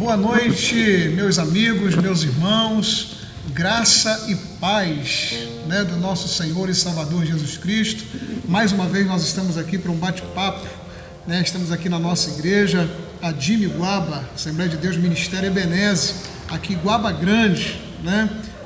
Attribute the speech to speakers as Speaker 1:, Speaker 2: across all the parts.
Speaker 1: Boa noite, meus amigos, meus irmãos, graça e paz, do nosso Senhor e Salvador Jesus Cristo. Mais uma vez nós estamos aqui para um bate-papo, estamos aqui na nossa igreja, a Dime Guaba, Assembleia de Deus Ministério Ebenezer, aqui Guaba Grande,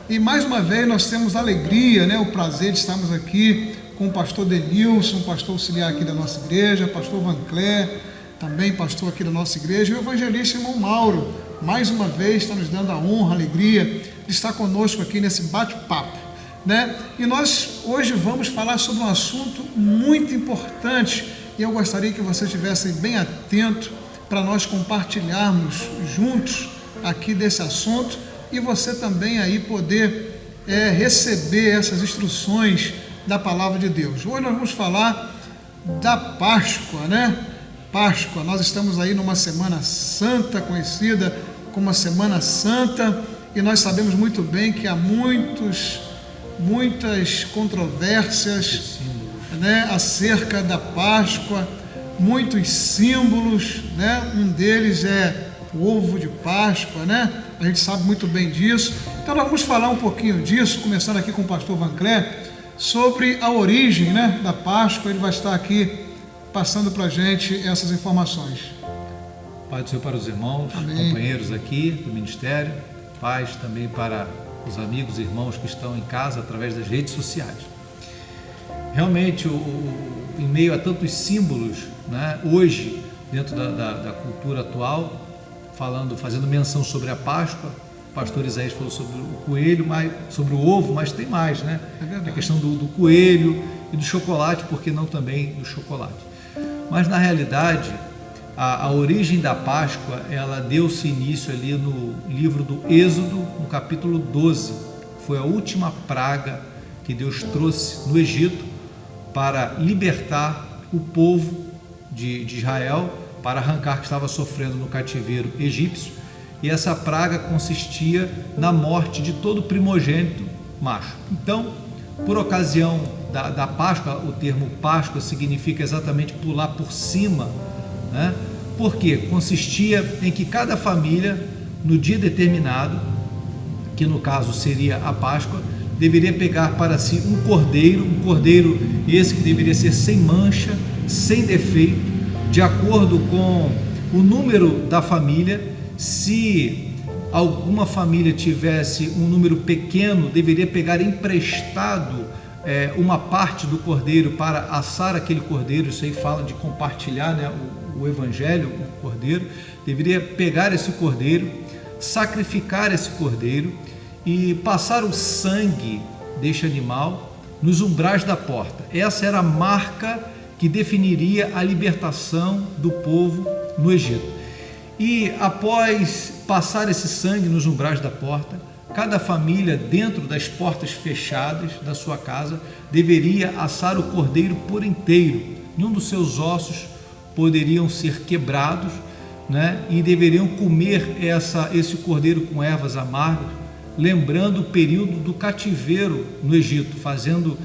Speaker 1: E mais uma vez nós temos a alegria, o prazer de estarmos aqui com o pastor Denilson, pastor auxiliar aqui da nossa igreja, pastor Vancler, também pastor aqui da nossa igreja, e o evangelista irmão Mauro, mais uma vez está nos dando a honra, a alegria de estar conosco aqui nesse bate-papo, E nós hoje vamos falar sobre um assunto muito importante, e eu gostaria que você estivesse bem atento para nós compartilharmos juntos aqui desse assunto, e você também aí poder receber essas instruções da palavra de Deus. Hoje nós vamos falar da Páscoa, Páscoa, nós estamos aí numa Semana Santa, conhecida como a Semana Santa, e nós sabemos muito bem que há muitas controvérsias, acerca da Páscoa, muitos símbolos, Um deles é o ovo de Páscoa, A gente sabe muito bem disso. Então nós vamos falar um pouquinho disso, começando aqui com o pastor Vancler, sobre a origem, da Páscoa. Ele vai estar aqui passando para a gente essas informações.
Speaker 2: Pai do Senhor para os irmãos,
Speaker 1: Amém.
Speaker 2: Companheiros aqui do Ministério, paz também para os amigos e irmãos que estão em casa através das redes sociais. Realmente, em meio a tantos símbolos, hoje, dentro da cultura atual, fazendo menção sobre a Páscoa, o pastor Isaías falou sobre o coelho, sobre o ovo, mas tem mais, A questão do coelho e do chocolate, por que não também do chocolate? Mas na realidade, a origem da Páscoa, ela deu-se início ali no livro do Êxodo, no capítulo 12. Foi a última praga que Deus trouxe no Egito para libertar o povo de Israel, para arrancar que estava sofrendo no cativeiro egípcio. E essa praga consistia na morte de todo primogênito macho. Então, por ocasião da Páscoa, o termo Páscoa significa exatamente pular por cima, Porque consistia em que cada família, no dia determinado, que no caso seria a Páscoa, deveria pegar para si um cordeiro esse que deveria ser sem mancha, sem defeito, de acordo com o número da família. Se alguma família tivesse um número pequeno, deveria pegar emprestado uma parte do cordeiro para assar aquele cordeiro. Isso aí fala de compartilhar, o evangelho, o cordeiro. Deveria pegar esse cordeiro, sacrificar esse cordeiro e passar o sangue deste animal nos umbrais da porta. Essa era a marca que definiria a libertação do povo no Egito. E após passar esse sangue nos umbrais da porta, cada família, dentro das portas fechadas da sua casa, deveria assar o cordeiro por inteiro. Nenhum dos seus ossos poderiam ser quebrados, E deveriam comer esse cordeiro com ervas amargas, lembrando o período do cativeiro no Egito, fazendo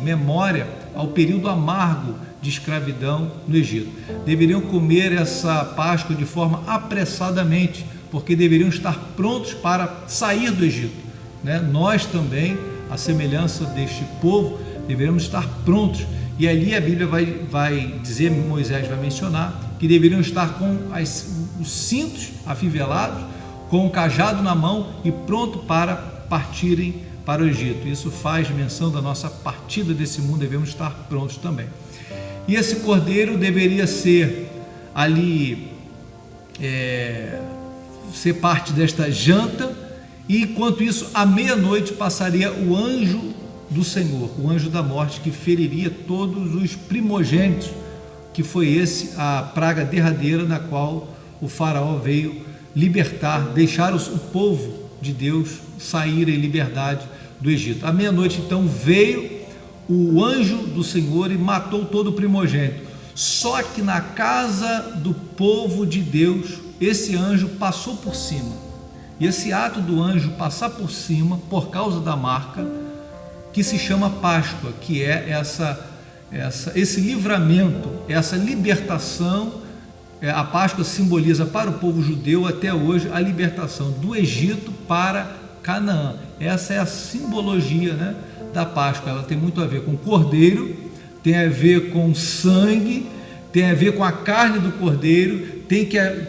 Speaker 2: memória ao período amargo de escravidão no Egito. Deveriam comer essa Páscoa de forma apressadamente, porque deveriam estar prontos para sair do Egito, Nós também, à semelhança deste povo, deveríamos estar prontos. E ali a Bíblia vai dizer, Moisés vai mencionar, que deveriam estar com os cintos afivelados, com o cajado na mão e pronto para partirem para o Egito. Isso faz menção da nossa partida desse mundo, devemos estar prontos também. E esse cordeiro deveria ser ali, ser parte desta janta, e enquanto isso, à meia-noite, passaria o anjo do Senhor, o anjo da morte, que feriria todos os primogênitos, que foi a praga derradeira na qual o faraó veio libertar, deixar o povo de Deus sair em liberdade do Egito. À meia-noite, então, veio o anjo do Senhor e matou todo o primogênito. Só que na casa do povo de Deus, esse anjo passou por cima. E esse ato do anjo passar por cima, por causa da marca, que se chama Páscoa, que é esse livramento, essa libertação a Páscoa simboliza para o povo judeu até hoje a libertação do Egito para Canaã. Essa é a simbologia, né, da Páscoa. Ela tem muito a ver com o cordeiro, tem a ver com sangue, tem a ver com a carne do cordeiro,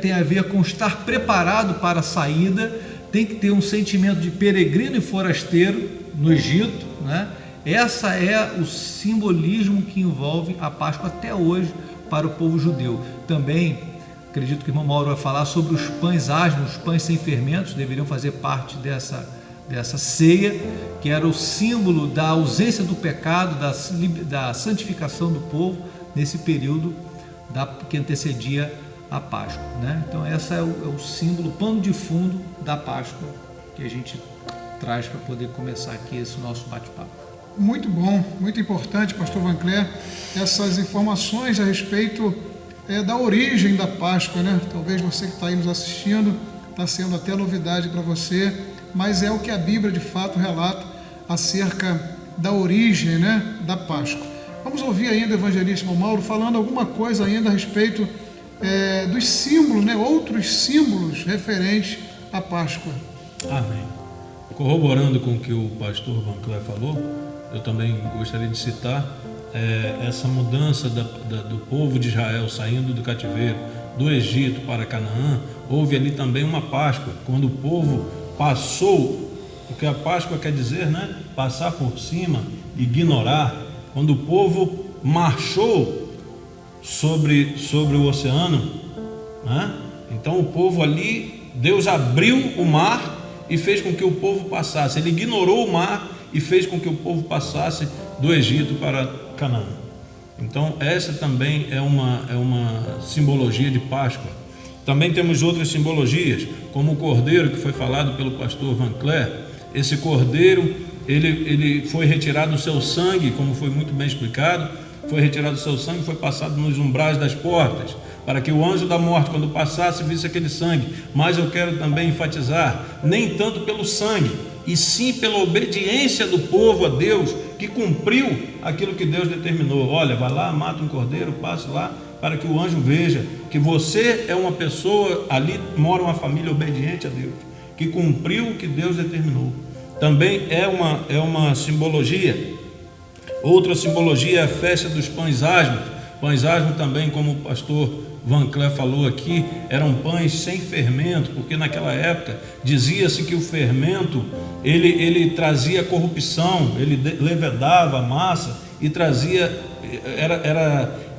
Speaker 2: tem a ver com estar preparado para a saída, tem que ter um sentimento de peregrino e forasteiro no Egito, né? Essa é o simbolismo que envolve a Páscoa até hoje para o povo judeu. Também acredito que o irmão Mauro vai falar sobre os pães asmos, os pães sem fermentos, deveriam fazer parte dessa ceia, que era o símbolo da ausência do pecado, da santificação do povo nesse período que antecedia a Páscoa, né? Então essa é o símbolo, o pano de fundo da Páscoa que a gente traz para poder começar aqui esse nosso bate-papo.
Speaker 1: Muito bom, muito importante, pastor Vancler, essas informações a respeito da origem da Páscoa, né? Talvez você que está aí nos assistindo, está sendo até novidade para você, mas é o que a Bíblia de fato relata acerca da origem, né, da Páscoa. Vamos ouvir ainda o evangelista Mauro falando alguma coisa ainda a respeito dos símbolos, né, outros símbolos referentes à Páscoa.
Speaker 3: Amém. Corroborando com o que o pastor Vancler falou, eu também gostaria de citar essa mudança do povo de Israel saindo do cativeiro do Egito para Canaã. Houve ali também uma Páscoa, quando o povo passou, o que a Páscoa quer dizer, né? Passar por cima, ignorar. Quando o povo marchou sobre o oceano, né? Então o povo ali, Deus abriu o mar e fez com que o povo passasse. Ele ignorou o mar e fez com que o povo passasse do Egito para Canaã. Então essa também é uma simbologia de Páscoa. Também temos outras simbologias, como o cordeiro que foi falado pelo pastor Vancler. Esse cordeiro, ele foi retirado o seu sangue, como foi muito bem explicado, foi retirado o seu sangue, foi passado nos umbrais das portas, para que o anjo da morte, quando passasse, visse aquele sangue. Mas eu quero também enfatizar, nem tanto pelo sangue, e sim pela obediência do povo a Deus, que cumpriu aquilo que Deus determinou. Olha, vai lá, mata um cordeiro, passe lá, para que o anjo veja que você é uma pessoa, ali mora uma família obediente a Deus, que cumpriu o que Deus determinou. Também é uma simbologia. Outra simbologia é a festa dos pães asmos. Pães asmos também, como o pastor Vancler falou aqui, eram pães sem fermento, porque naquela época dizia-se que o fermento ele trazia corrupção, ele levedava a massa e trazia,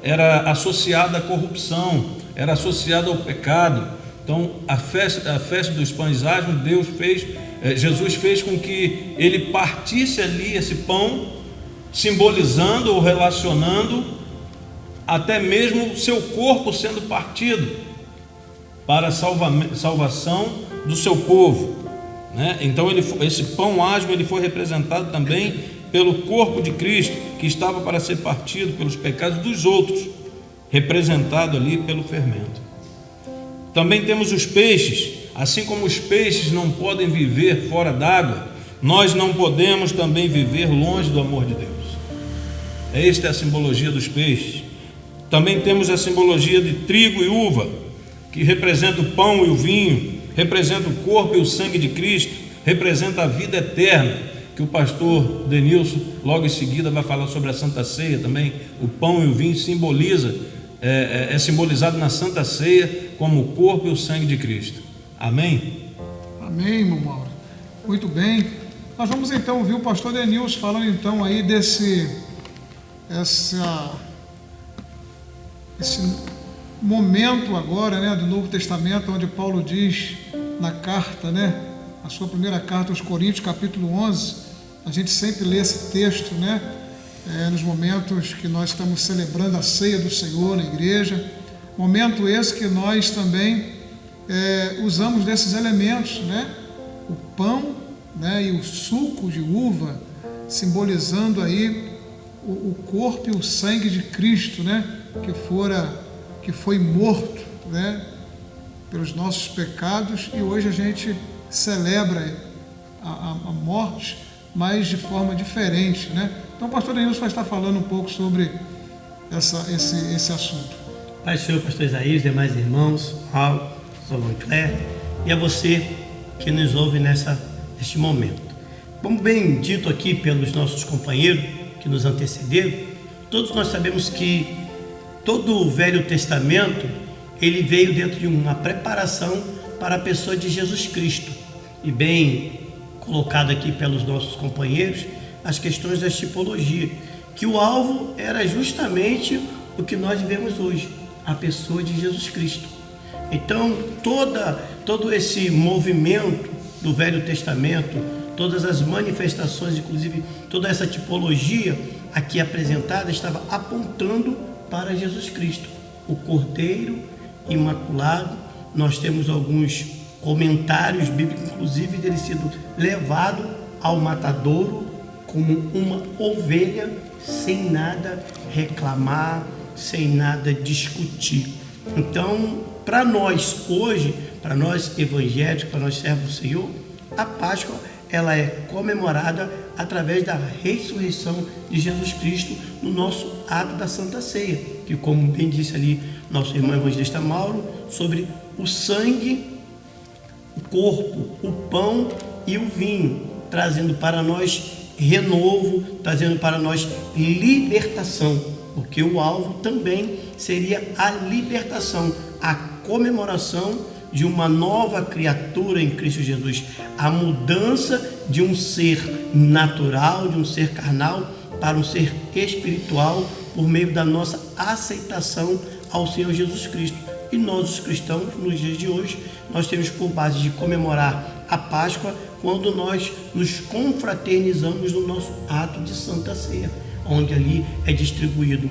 Speaker 3: era associado à corrupção, era associado ao pecado. Então a festa dos pães asmos, Jesus fez com que ele partisse ali esse pão, simbolizando ou relacionando até mesmo o seu corpo sendo partido para a salvação do seu povo, né? Então esse pão asmo ele foi representado também pelo corpo de Cristo, que estava para ser partido pelos pecados dos outros, representado ali pelo fermento. Também temos os peixes. Assim como os peixes não podem viver fora d'água, nós não podemos também viver longe do amor de Deus. Esta é a simbologia dos peixes. Também temos a simbologia de trigo e uva, que representa o pão e o vinho, representa o corpo e o sangue de Cristo, representa a vida eterna, que o pastor Denilson logo em seguida vai falar sobre a Santa Ceia também. O pão e o vinho é simbolizado na Santa Ceia como o corpo e o sangue de Cristo. Amém?
Speaker 1: Amém, irmão Mauro. Muito bem. Nós vamos então ouvir o pastor Denilson falando então aí esse momento agora, né, do Novo Testamento, onde Paulo diz na carta, né, a sua primeira carta aos Coríntios, capítulo 11, a gente sempre lê esse texto, né, nos momentos que nós estamos celebrando a ceia do Senhor na igreja, momento esse que nós também usamos desses elementos, né, o pão, né, e o suco de uva, simbolizando aí o corpo e o sangue de Cristo, né, que foi morto, né, pelos nossos pecados, e hoje a gente celebra a morte, mas de forma diferente, né? Então o pastor Denilson vai estar falando um pouco sobre esse assunto.
Speaker 4: Pai do Senhor, pastor Isaías, demais irmãos, Raul, pastor Vancler, e a você que nos ouve neste momento. Como bem dito aqui pelos nossos companheiros que nos antecederam, todos nós sabemos que todo o Velho Testamento, ele veio dentro de uma preparação para a pessoa de Jesus Cristo. E bem colocado aqui pelos nossos companheiros, as questões da tipologia, que o alvo era justamente o que nós vivemos hoje, a pessoa de Jesus Cristo. Então, todo esse movimento do Velho Testamento, todas as manifestações, inclusive toda essa tipologia aqui apresentada, estava apontando para Jesus Cristo, o Cordeiro Imaculado. Nós temos alguns comentários bíblicos, inclusive dele sendo levado ao matadouro como uma ovelha, sem nada reclamar, sem nada discutir. Então, para nós hoje, para nós evangélicos, para nós servos do Senhor, a Páscoa ela é comemorada através da ressurreição de Jesus Cristo no nosso ato da Santa Ceia, que, como bem disse ali nosso irmão evangelista Mauro, sobre o sangue, o corpo, o pão e o vinho, trazendo para nós renovo, trazendo para nós libertação, porque o alvo também seria a libertação, a comemoração de uma nova criatura em Cristo Jesus, a mudança de um ser natural, de um ser carnal, para um ser espiritual, por meio da nossa aceitação ao Senhor Jesus Cristo. E nós, os cristãos, nos dias de hoje, nós temos por base de comemorar a Páscoa quando nós nos confraternizamos no nosso ato de Santa Ceia, onde ali é distribuído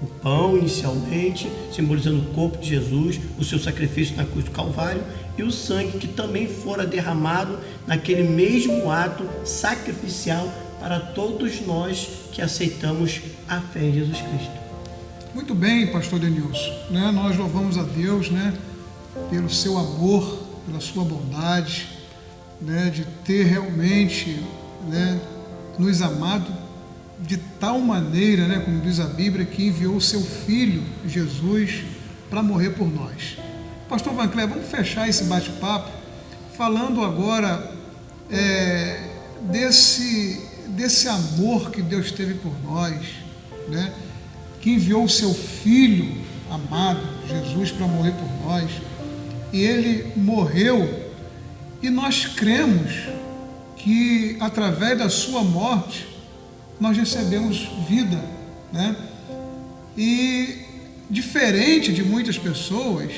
Speaker 4: o pão inicialmente, simbolizando o corpo de Jesus, o seu sacrifício na cruz do Calvário, e o sangue que também fora derramado naquele mesmo ato sacrificial para todos nós que aceitamos a fé em Jesus Cristo.
Speaker 1: Muito bem, pastor Denilson, nós louvamos a Deus, pelo seu amor, pela sua bondade, de ter realmente, nos amado de tal maneira, como diz a Bíblia, que enviou o seu Filho, Jesus, para morrer por nós. Pastor Vancler, vamos fechar esse bate-papo falando agora desse amor que Deus teve por nós, que enviou o seu Filho amado, Jesus, para morrer por nós, e Ele morreu, e nós cremos que através da sua morte nós recebemos vida, E diferente de muitas pessoas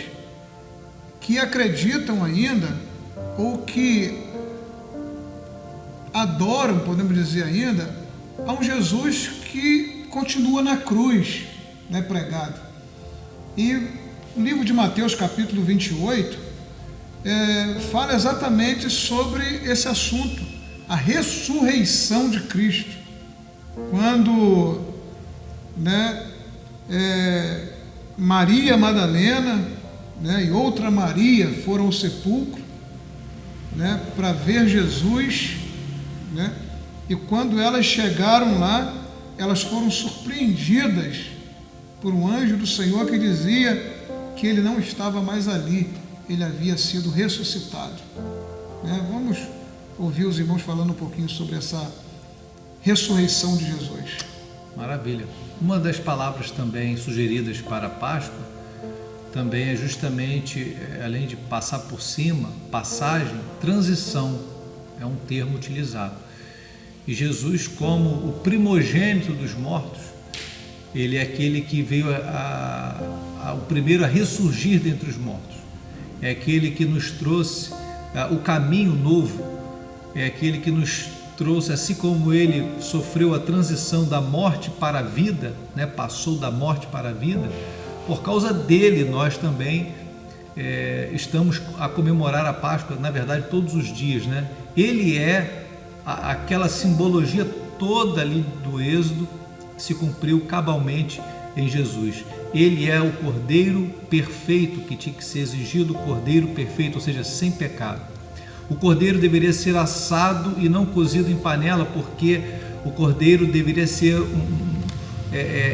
Speaker 1: que acreditam ainda, ou que adoram, podemos dizer ainda, a um Jesus que continua na cruz, pregado. E o livro de Mateus, capítulo 28, fala exatamente sobre esse assunto, a ressurreição de Cristo. Quando Maria Madalena e outra Maria foram ao sepulcro para ver Jesus, e quando elas chegaram lá, elas foram surpreendidas por um anjo do Senhor que dizia que ele não estava mais ali, ele havia sido ressuscitado. Vamos ouvir os irmãos falando um pouquinho sobre essa ressurreição de Jesus.
Speaker 2: Maravilha. Uma das palavras também sugeridas para a Páscoa também é justamente, além de passar por cima, passagem, transição, é um termo utilizado. E Jesus, como o primogênito dos mortos, ele é aquele que veio o primeiro a ressurgir dentre os mortos, é aquele que nos trouxe o caminho novo, é aquele que nos trouxe, assim como ele sofreu a transição da morte para a vida, passou da morte para a vida, por causa dele nós também estamos a comemorar a Páscoa, na verdade todos os dias, Ele é aquela simbologia toda ali do Êxodo, se cumpriu cabalmente em Jesus. Ele é o Cordeiro perfeito que tinha que ser exigido, o Cordeiro perfeito, ou seja, sem pecado. O cordeiro deveria ser assado e não cozido em panela, porque o cordeiro deveria ser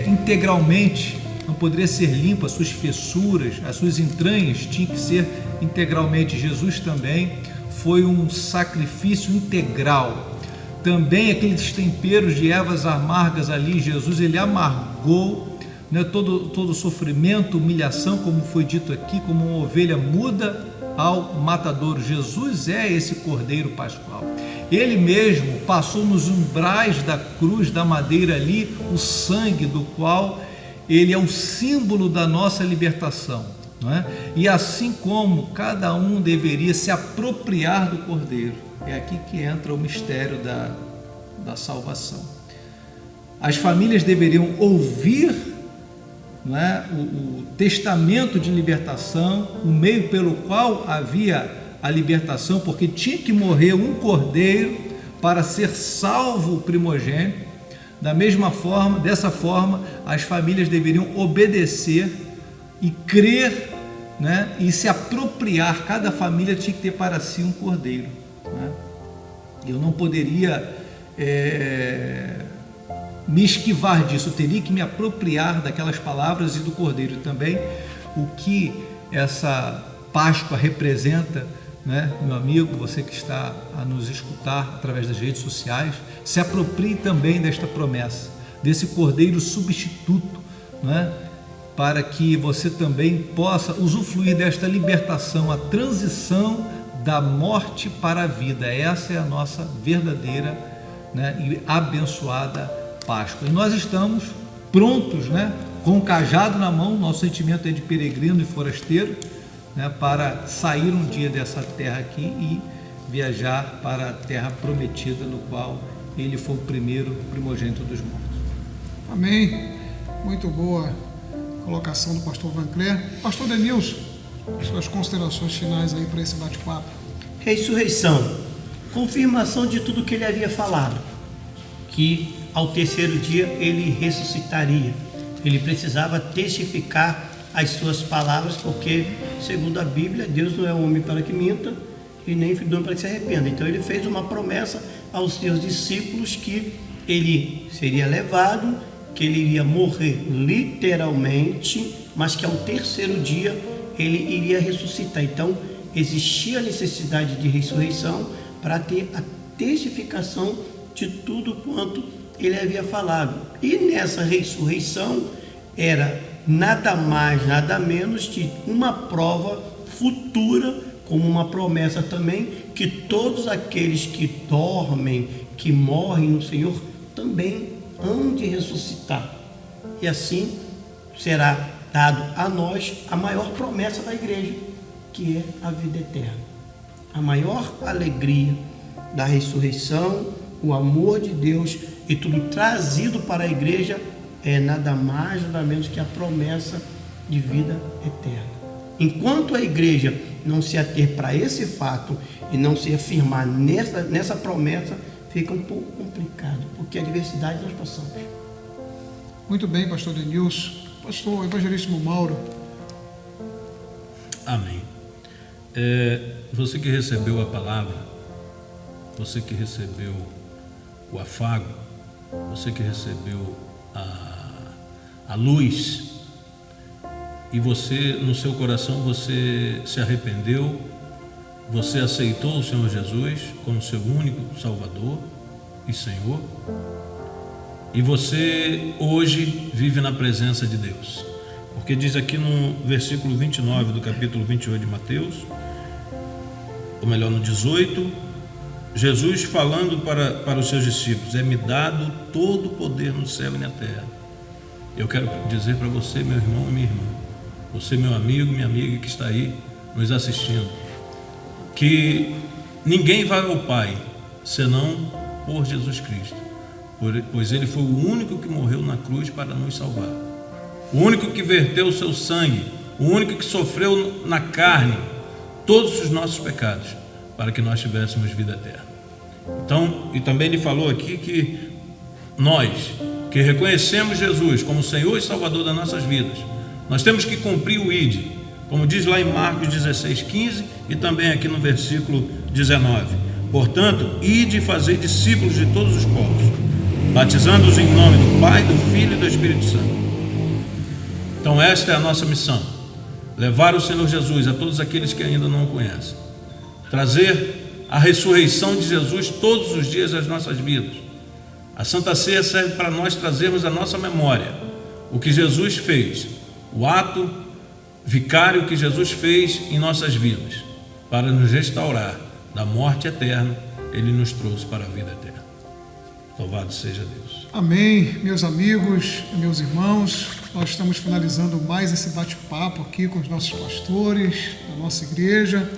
Speaker 2: integralmente não poderia ser limpo, as suas fissuras, as suas entranhas tinham que ser integralmente. Jesus também foi um sacrifício integral. Também aqueles temperos de ervas amargas ali, Jesus ele amargou, né, todo sofrimento, humilhação, como foi dito aqui, como uma ovelha muda ao matadouro. Jesus é esse Cordeiro Pascual. Ele mesmo passou nos umbrais da cruz, da madeira ali, o sangue do qual ele é o símbolo da nossa libertação, não é? E assim como cada um deveria se apropriar do Cordeiro, é aqui que entra o mistério da salvação. As famílias deveriam ouvir, não é, o testamento de libertação, o meio pelo qual havia a libertação, porque tinha que morrer um cordeiro para ser salvo o primogênito. Dessa forma, as famílias deveriam obedecer e crer, né, e se apropriar. Cada família tinha que ter para si um cordeiro, né? Eu não poderia me esquivar disso, eu teria que me apropriar daquelas palavras e do cordeiro. E também o que essa Páscoa representa, né, meu amigo, você que está a nos escutar através das redes sociais, se aproprie também desta promessa, desse cordeiro substituto, né, para que você também possa usufruir desta libertação, a transição da morte para a vida. Essa é a nossa verdadeira, né, e abençoada Páscoa. E nós estamos prontos, né, com o cajado na mão. Nosso sentimento é de peregrino e forasteiro, né, para sair um dia dessa terra aqui e viajar para a terra prometida, no qual ele foi o primeiro primogênito dos mortos.
Speaker 1: Amém. Muito boa colocação do pastor Vancler. Pastor Denilson, suas considerações finais aí para esse bate-papo.
Speaker 4: Ressurreição, confirmação de tudo que ele havia falado, que ao terceiro dia ele ressuscitaria. Ele precisava testificar as suas palavras, porque, segundo a Bíblia, Deus não é homem para que minta e nem filho do homem para que se arrependa. Então ele fez uma promessa aos seus discípulos que ele seria levado, que ele iria morrer literalmente, mas que ao terceiro dia ele iria ressuscitar. Então existia a necessidade de ressurreição para ter a testificação de tudo quanto ele havia falado. E nessa ressurreição era nada mais, nada menos que uma prova futura, como uma promessa também, que todos aqueles que dormem, que morrem no Senhor, também hão de ressuscitar. E assim será dado a nós a maior promessa da igreja, que é a vida eterna. A maior alegria da ressurreição, o amor de Deus e tudo trazido para a igreja é nada mais, nada menos que a promessa de vida eterna. Enquanto a igreja não se ater para esse fato e não se afirmar nessa promessa, fica um pouco complicado, porque a adversidade nós passamos.
Speaker 1: Muito bem, pastor Denilson. Pastor Evangelíssimo Mauro.
Speaker 3: Amém. Você que recebeu a palavra, você que recebeu o afago, você que recebeu a luz, e você, no seu coração, você se arrependeu, você aceitou o Senhor Jesus como seu único Salvador e Senhor, e você hoje vive na presença de Deus, porque diz aqui no versículo 29 do capítulo 28 de Mateus, ou melhor, no 18, Jesus falando para os seus discípulos: é-me dado todo o poder no céu e na terra. Eu quero dizer para você, meu irmão e minha irmã, você, meu amigo, minha amiga que está aí nos assistindo, que ninguém vai ao Pai senão por Jesus Cristo, pois Ele foi o único que morreu na cruz para nos salvar, o único que verteu o seu sangue, o único que sofreu na carne todos os nossos pecados, para que nós tivéssemos vida eterna. Então, e também ele falou aqui que nós, que reconhecemos Jesus como Senhor e Salvador das nossas vidas, nós temos que cumprir o ID, como diz lá em Marcos 16:15 e também aqui no versículo 19. Portanto, ide e fazei discípulos de todos os povos, batizando-os em nome do Pai, do Filho e do Espírito Santo, Então esta é a nossa missão: levar o Senhor Jesus a todos aqueles que ainda não o conhecem, trazer a ressurreição de Jesus todos os dias às nossas vidas. A Santa Ceia serve para nós trazermos à nossa memória o que Jesus fez, o ato vicário que Jesus fez em nossas vidas, para nos restaurar da morte eterna. Ele nos trouxe para a vida eterna. Louvado seja Deus.
Speaker 1: Amém, meus amigos, meus irmãos. Nós estamos finalizando mais esse bate-papo aqui com os nossos pastores da nossa igreja,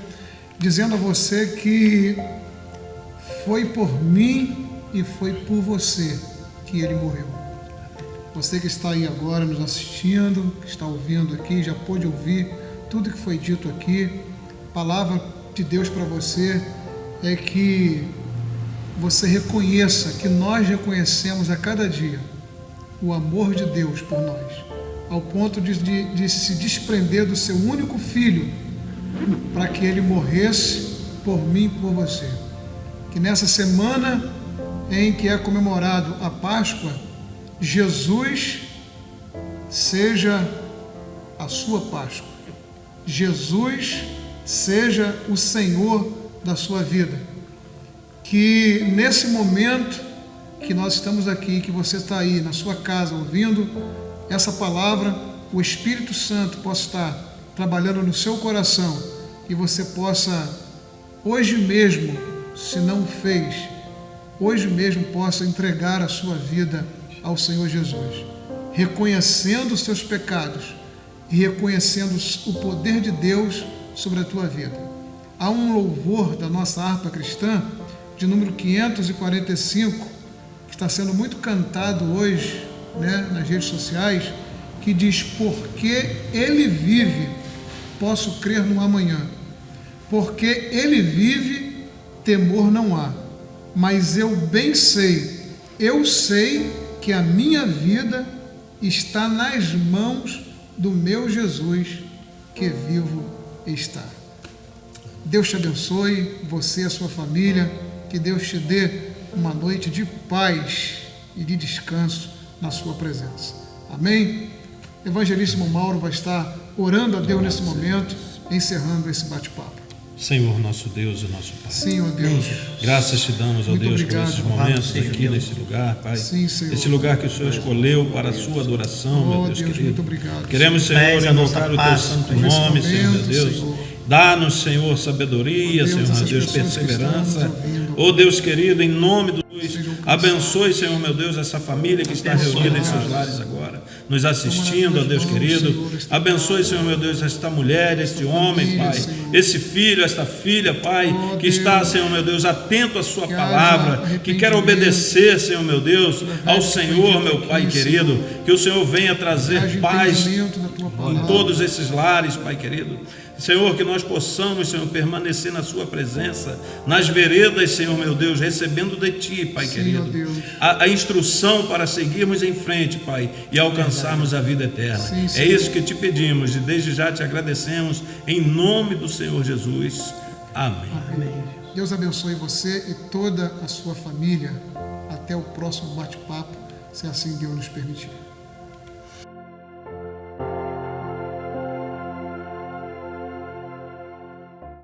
Speaker 1: dizendo a você que foi por mim e foi por você que ele morreu. Você que está aí agora nos assistindo, que está ouvindo aqui, já pôde ouvir tudo que foi dito aqui. A palavra de Deus para você é que você reconheça, que nós reconhecemos a cada dia o amor de Deus por nós, ao ponto de se desprender do seu único filho para que ele morresse por mim e por você. Que nessa semana em que é comemorado a Páscoa, Jesus seja a sua Páscoa. Jesus seja o Senhor da sua vida. Que nesse momento que nós estamos aqui, que você está aí na sua casa ouvindo essa palavra, o Espírito Santo possa estar trabalhando no seu coração e você possa, hoje mesmo, se não fez, hoje mesmo possa entregar a sua vida ao Senhor Jesus, reconhecendo os seus pecados e reconhecendo o poder de Deus sobre a tua vida. Há um louvor da nossa harpa cristã, de número 545, que está sendo muito cantado hoje, nas redes sociais, que diz: porque ele vive, posso crer no amanhã. Porque ele vive, temor não há. Mas eu bem sei, eu sei que a minha vida está nas mãos do meu Jesus, que vivo está. Deus te abençoe, você e a sua família, que Deus te dê uma noite de paz e de descanso na sua presença. Amém? Evangelíssimo Mauro vai estar orando a Deus nesse momento, encerrando esse bate-papo.
Speaker 3: Senhor nosso Deus e nosso Pai,
Speaker 1: Senhor Deus,
Speaker 3: graças te damos, ó
Speaker 1: muito
Speaker 3: Deus,
Speaker 1: obrigado,
Speaker 3: por esses momentos
Speaker 4: Senhor
Speaker 3: aqui
Speaker 4: Deus.
Speaker 3: nesse lugar, Pai.
Speaker 1: Sim, Senhor.
Speaker 3: Esse lugar que o Senhor escolheu para a sua adoração, meu
Speaker 1: Oh,
Speaker 3: Deus
Speaker 1: Deus,
Speaker 3: querido.
Speaker 1: muito obrigado.
Speaker 3: Queremos,
Speaker 1: Senhor.
Speaker 3: Senhor,
Speaker 4: Pés a nossa
Speaker 3: invocar o teu
Speaker 4: paz,
Speaker 3: santo
Speaker 1: por esse
Speaker 3: nome, Senhor, meu
Speaker 1: momento,
Speaker 3: Deus.
Speaker 1: Senhor.
Speaker 3: Dá-nos, Senhor, sabedoria,
Speaker 1: Deus,
Speaker 3: Senhor, meu
Speaker 1: essas
Speaker 3: Deus,
Speaker 1: pessoas que
Speaker 3: perseverança.
Speaker 1: estão nos ouvindo.
Speaker 3: Oh, Deus querido, em nome do
Speaker 1: Sejam
Speaker 3: abençoe, Senhor, meu Deus, essa família que está
Speaker 1: Abençoe,
Speaker 3: reunida em
Speaker 1: Deus.
Speaker 3: seus lares agora, nos assistindo, ó
Speaker 1: Toma nas
Speaker 3: Deus
Speaker 1: tuas mãos,
Speaker 3: querido.
Speaker 1: Senhor, esta
Speaker 3: Abençoe,
Speaker 1: casa.
Speaker 3: Senhor, meu Deus, esta mulher, este homem,
Speaker 1: família,
Speaker 3: Pai,
Speaker 1: Senhor.
Speaker 3: esse filho, esta filha, Pai,
Speaker 1: Oh,
Speaker 3: que está,
Speaker 1: Deus.
Speaker 3: Senhor, meu Deus, atento à sua
Speaker 1: Que
Speaker 3: palavra,
Speaker 1: haja
Speaker 3: que quer
Speaker 1: arrependimento.
Speaker 3: obedecer, Senhor, meu Deus, ao
Speaker 1: Verdade
Speaker 3: Senhor,
Speaker 1: foi
Speaker 3: meu
Speaker 1: dita
Speaker 3: Pai
Speaker 1: aqui,
Speaker 3: querido,
Speaker 1: Senhor.
Speaker 3: que o Senhor venha trazer
Speaker 1: Haja
Speaker 3: paz
Speaker 1: entendimento da tua
Speaker 3: em
Speaker 1: palavra.
Speaker 3: todos esses lares, Pai querido. Senhor, que nós possamos, Senhor, permanecer na sua presença, nas veredas, Senhor, meu Deus, recebendo de Ti, Pai
Speaker 1: Sim,
Speaker 3: querido,
Speaker 1: ó Deus.
Speaker 3: a instrução para seguirmos em frente, Pai, e alcançarmos a vida eterna.
Speaker 1: Sim,
Speaker 3: É
Speaker 1: Senhor.
Speaker 3: isso que te pedimos e desde já te agradecemos, em nome do Senhor Jesus. Amém.
Speaker 4: Amém.
Speaker 1: Deus abençoe você e toda a sua família. Até o próximo bate-papo, se assim Deus nos permitir.